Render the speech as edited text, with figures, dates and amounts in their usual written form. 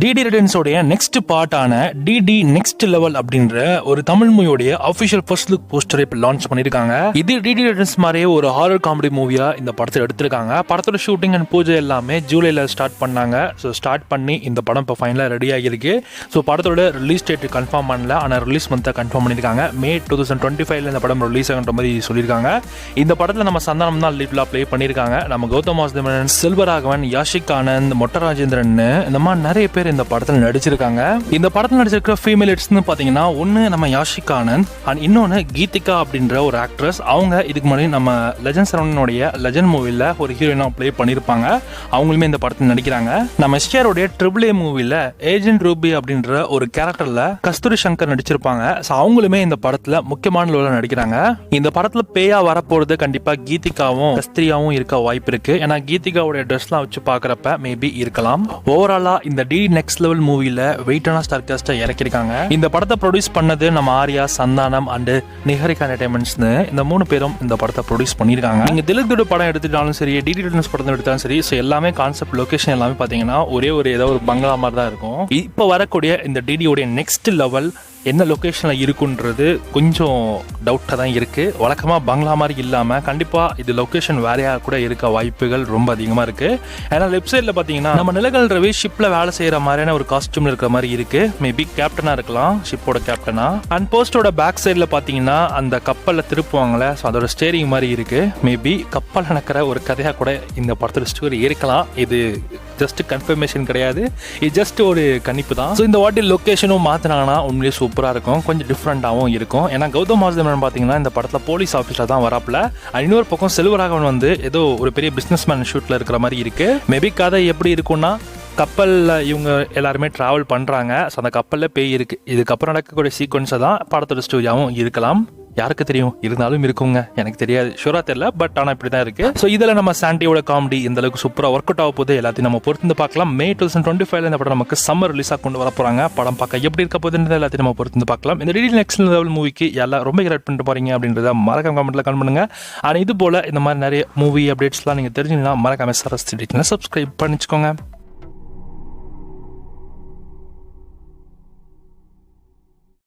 DD ரிட்டர்ன்ஸோடைய next பார்ட்டான DD next level அப்படின்ற ஒரு தமிழ் மூவியோடைய அபிஷியல் ஃபர்ஸ்ட் லுக் போஸ்டரை இப்போ லான்ச் பண்ணிருக்காங்க. இது டிடி ரிட்டர்ன்ஸ் மாதிரியே ஒரு ஹாரர் காமெடி மூவியா இந்த படத்தில் எடுத்திருக்காங்க. படத்தோட ஷூட்டிங் அண்ட் பூஜை எல்லாமே ஜூலைல ஸ்டார்ட் பண்ணாங்க. ஸோ ஸ்டார்ட் பண்ணி இந்த படம் இப்போ ஃபைனலாக ரெடி ஆகியிருக்கு. ஸோ படத்தோட ரிலீஸ் டேட் கன்ஃபார்ம் பண்ணல, ஆனால் ரிலீஸ் மந்த்தை கன்ஃபார்ம் பண்ணியிருக்காங்க. மே 2025 இந்த படம் ரிலீஸ் ஆகின்ற மாதிரி சொல்லியிருக்காங்க. இந்த படத்தில் நம்ம சந்தானம் தான் லீட்லாம் ப்ளே பண்ணியிருக்காங்க. நம்ம கௌதம் வாசுதேவன், செல்வராகவன், யாஷிக் ஆனந்த், மொட்ட ராஜேந்திரன் இந்த மாதிரி நிறைய பேர் இந்த படத்தில் நடிச்சிருக்காங்க. இந்த படத்தில் நடிச்சிருக்கிற ஃபீமேல் லீட்ஸ்னு பார்த்தீங்கன்னா ஒன்று நம்ம யாஷிக் ஆனந்த் அண்ட் இன்னொன்று கீதிகா அப்படின்ற ஒரு ஆக்ட்ரஸ். அவங்க இதுக்கு முன்னாடி நம்ம லெஜண்ட் சரவணனுடைய லெஜண்ட் மூவியில் ஒரு ஹீரோயினா ப்ளே பண்ணியிருப்பாங்க. அவங்களுமே இந்த படத்தில் நடிக்கிறாங்க. நம்ம எஸ்டிஆருடைய ட்ரிபிள் ஏ மூவியில் ஏஜென்ட் ரூபி அப்படின்ற ஒரு கேரக்டரில் கஸ்தூரி சங்கர் நடிச்சிருப்பாங்க. ஸோ அவங்களுமே இந்த படத்தில் முக்கியமான ரோலில் நடிக்கிறாங்க. இந்த படத்தில் பேயா வரப்போறது கண்டிப்பாக கீதிகாவும் கஸ்திரியாவும் இருக்க வாய்ப்பு இருக்கு. ஏன்னா கீதிகாவுடைய ட்ரெஸ்லாம் வச்சு பார்க்குறப்ப மேபி இருக்கலாம். ஓவராலா இந்த டி நெக்ஸ்ட் லெவல் மூவில வெயிட்டான ஸ்டார் காஸ்ட இறக்கிருக்காங்க. இந்த படத்தை ப்ரொடியூஸ் பண்ணது நம்ம ஆர்யா, சந்தானம் அண்ட் நிஹாரிகா என்டர்டைன்மெண்ட்ஸ்னு இந்த 3 பேரும் இந்த படத்தை ப்ரொடியூஸ் பண்ணிருக்காங்க. நீங்க திலீப் படம் எடுத்துட்டாலும் சரி, டிடி ரிட்டர்ன்ஸ் படம் எடுத்தாலும் சரி, ஸோ எல்லாமே கான்செப்ட் லொகேஷன் எல்லாமே பாத்தீங்கன்னா ஒரே ஏதோ ஒரு பங்களா மாதிரி தான் இருக்கும். இப்போ வரக்கூடிய இந்த டிடியோடைய நெக்ஸ்ட் லெவல் என்ன லொக்கேஷனில் இருக்குன்றது கொஞ்சம் டவுட்டாக தான் இருக்குது. வழக்கமாக பங்களா மாதிரி இல்லாமல் கண்டிப்பாக இது லொக்கேஷன் வேறையாக கூட இருக்க வாய்ப்புகள் ரொம்ப அதிகமாக இருக்குது. ஏன்னா லெஃப்ட் சைடில் பார்த்தீங்கன்னா நம்ம நிலகல் ரவி ஷிப்பில் வேலை செய்கிற மாதிரியான ஒரு காஸ்டியூம் இருக்கிற மாதிரி இருக்குது. மேபி கேப்டனாக இருக்கலாம், ஷிப்போட கேப்டனா. அண்ட் போஸ்டோட பேக் சைடில் பார்த்தீங்கன்னா அந்த கப்பலில் திருப்புவாங்களே, ஸோ அதோட ஸ்டேரிங் மாதிரி இருக்குது. மேபி கப்பல் நடக்கிற ஒரு கதையாக கூட இந்த படத்தோட ஸ்டோரி இருக்கலாம். இது ஜஸ்ட் கன்ஃபர்மேஷன் கிடையாது, இது ஜஸ்ட் ஒரு கணிப்பு தான். ஸோ இந்த வாட்டி லொக்கேஷனும் மாற்றினாங்கன்னா உண்மையிலே சூப்பராக இருக்கும், கொஞ்சம் டிஃப்ரெண்டாகவும் இருக்கும். ஏன்னா கௌதம் வாசுதேவன் பார்த்தீங்கன்னா இந்த படத்தில் போலீஸ் ஆஃபீஸர் தான் வராப்புல. இன்னொரு பக்கம் செல்வராகவன் வந்து ஏதோ ஒரு பெரிய பிஸ்னஸ் மேன் ஷூட்டில் இருக்கிற மாதிரி இருக்கு. மேபி கதை எப்படி இருக்கும்னா கப்பலில் இவங்க எல்லாருமே ட்ராவல் பண்ணுறாங்க. ஸோ அந்த கப்பலில் பேய் இருக்கு. இதுக்கப்புறம் நடக்கக்கூடிய சீக்வன்ஸை தான் படத்தோட ஸ்டோரியாகவும் இருக்கலாம். யாருக்கு தெரியும், இருந்தாலும் இருக்குங்க, எனக்கு தெரியாது, ஷூரா தெரியல, பட் ஆனால் இப்படி தான் இருக்கு. ஸோ இதில் நம்ம சாண்டியோட காமெடி இந்த அளவுக்கு சூப்பராக ஒர்க் அவுட் ஆக போகுது, எல்லாத்தையும் நம்ம பொறுத்து பார்க்கலாம். மே 2025 இந்த படம் நமக்கு சம்மர் ரிலீஸாக கொண்டு வர போறாங்க. படம் பார்க்க எப்படி இருக்க போகுதுன்றது எல்லாத்தையும் நம்ம பொறுத்து பார்க்கலாம். இந்த டிடி நெக்ஸ்ட் லெவல் மூவிக்கு எல்லாம் ரொம்ப கிரேட் பண்ணிட்டு போறீங்க அப்படின்றத மறக்காம கமெண்ட்ல கமெண்ட் பண்ணுங்க. ஆனால் இது போல இந்த மாதிரி நிறைய மூவி அப்டேட்ஸ்லாம் நீங்கள் தெரிஞ்சுங்கன்னா மறக்காம சரஸ்தி சப்ஸ்கிரைப் பண்ணிச்சுக்கோங்க.